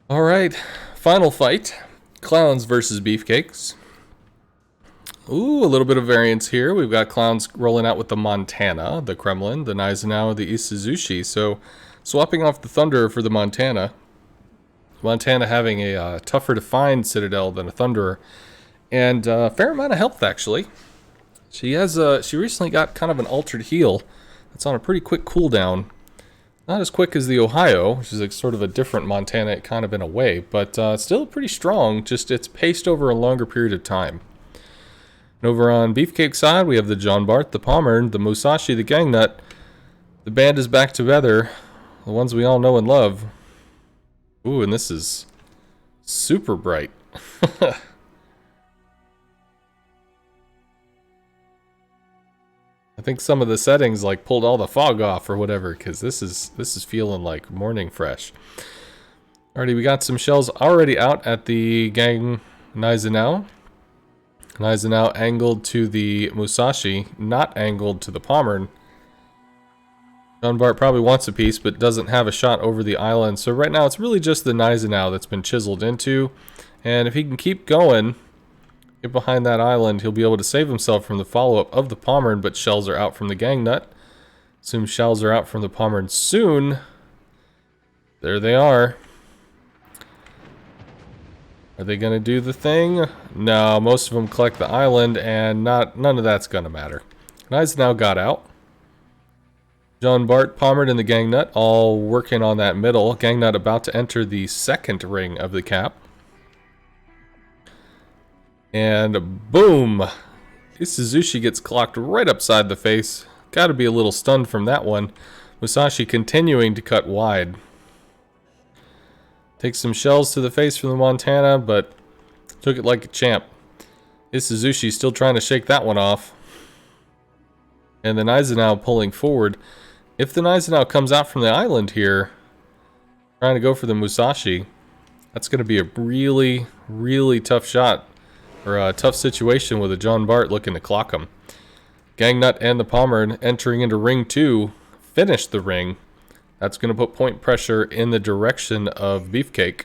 Alright, final fight. Clowns versus Beefcakes. Ooh, a little bit of variance here. We've got Clowns rolling out with the Montana, the Kremlin, the Naizenau, the Isuzushi. So, swapping off the Thunderer for the Montana. Montana having a tougher to find Citadel than a Thunderer. And a fair amount of health, actually. She recently got kind of an altered heal. That's on a pretty quick cooldown. Not as quick as the Ohio, which is sort of a different Montana kind of in a way, but still pretty strong, just it's paced over a longer period of time. And over on Beefcake side, we have the John Bart, the Pommern, the Musashi, the Gangnut. The band is back together, the ones we all know and love. Ooh, and this is super bright. I think some of the settings like pulled all the fog off or whatever, because this is feeling like morning fresh. Alrighty, we got some shells already out at the Gang Naizenau. Naizenau angled to the Musashi, not angled to the Pommern. John Bart probably wants a piece, but doesn't have a shot over the island. So right now it's really just the Naizenau that's been chiseled into. And if he can keep going, get behind that island, he'll be able to save himself from the follow-up of the Pommern, but shells are out from the Gangnut. Assume shells are out from the Pommern soon. There they are. Are they going to do the thing? No, most of them collect the island, and none of that's going to matter. Naizenau got out. John Bart, Pommern, and the Gangnut all working on that middle. Gangnut about to enter the second ring of the cap. And boom! Isuzushi gets clocked right upside the face. Gotta be a little stunned from that one. Musashi continuing to cut wide. Takes some shells to the face from the Montana, but took it like a champ. Isuzushi still trying to shake that one off. And the Naizenau pulling forward. If the Naizenau comes out from the island here, trying to go for the Musashi, that's going to be a really, really tough shot. Or a tough situation with a John Bart looking to clock him. Gangnut and the Pommern entering into ring 2. Finish the ring. That's going to put point pressure in the direction of Beefcake.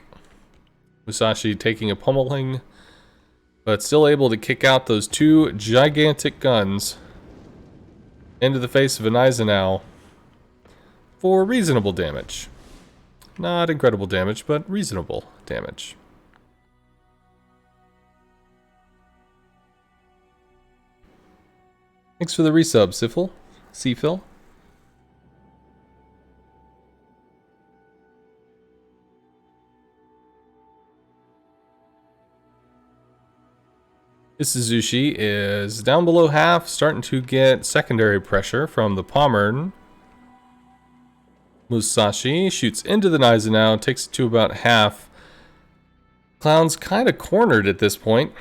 Musashi taking a pummeling, but still able to kick out those two gigantic guns into the face of a Naizenau for reasonable damage. Not incredible damage, but reasonable damage. Thanks for the resub, Seaphil. Isuzushi is down below half, starting to get secondary pressure from the Pommern. Musashi shoots into the Naizenau, takes it to about half. Clown's kind of cornered at this point.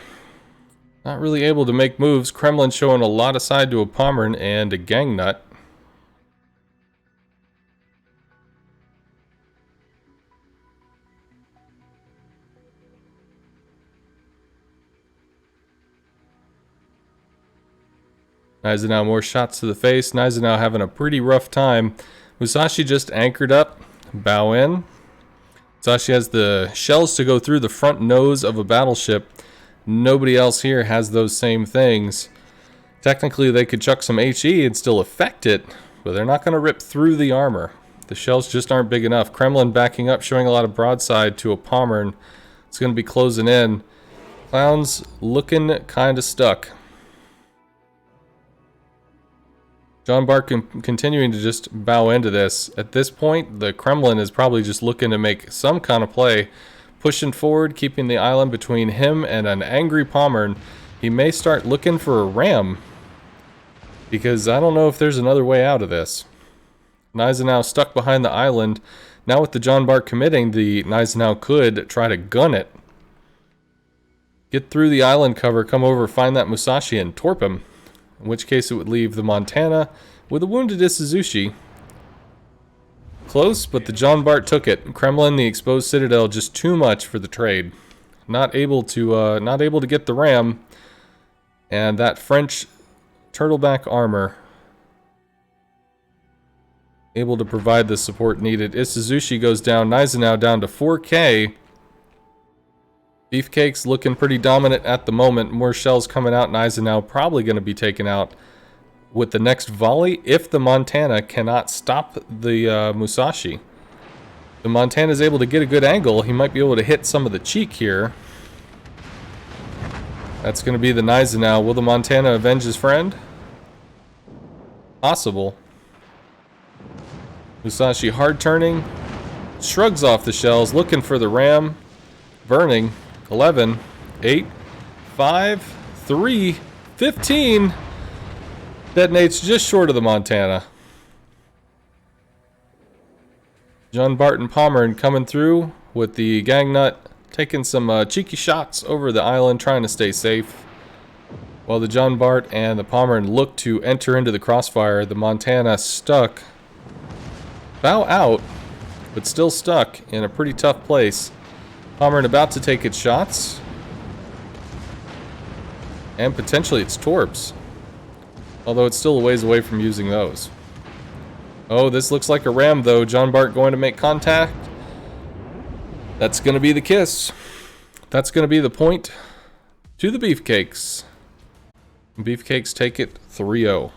Not really able to make moves. Kremlin showing a lot of side to a Pommern and a Gangnut. Naizenau more shots to the face. Naizenau having a pretty rough time. Musashi just anchored up. Bow in. Musashi has the shells to go through the front nose of a battleship. Nobody else here has those same things. Technically, they could chuck some HE and still affect it, but they're not going to rip through the armor. The shells just aren't big enough. Kremlin backing up, showing a lot of broadside to a Pommern. It's going to be closing in. Clowns looking kind of stuck. John Bart continuing to just bow into this. At this point, the Kremlin is probably just looking to make some kind of play. Pushing forward, keeping the island between him and an angry Pommern. He may start looking for a ram, because I don't know if there's another way out of this. Naizenau stuck behind the island. Now with the John Bart committing, the Naizenau could try to gun it. Get through the island cover, come over, find that Musashi and torp him. In which case it would leave the Montana with a wounded Isuzushi. Close, but the John Bart took it. Kremlin, the exposed Citadel, just too much for the trade. Not able to get the ram. And that French turtleback armor able to provide the support needed. Isuzushi goes down. Naizenau down to 4K. Beefcakes looking pretty dominant at the moment. More shells coming out, and Eisenhower probably going to be taken out with the next volley if the Montana cannot stop the Musashi. The Montana is able to get a good angle. He might be able to hit some of the cheek here. That's going to be the Gneisenau. Will the Montana avenge his friend? Possible. Musashi hard turning. Shrugs off the shells, looking for the ram. Burning. 11, 8, 5, 3, 15. Detonates just short of the Montana. John Barton Pommern coming through with the gang nut, taking some cheeky shots over the island, trying to stay safe. While the John Bart and the Pommern look to enter into the crossfire, the Montana stuck. Bow out, but still stuck in a pretty tough place. Pommern about to take its shots. And potentially its torps. Although it's still a ways away from using those. Oh, this looks like a ram though. John Bart going to make contact. That's going to be the kiss. That's going to be the point to the Beefcakes. Beefcakes take it 3-0.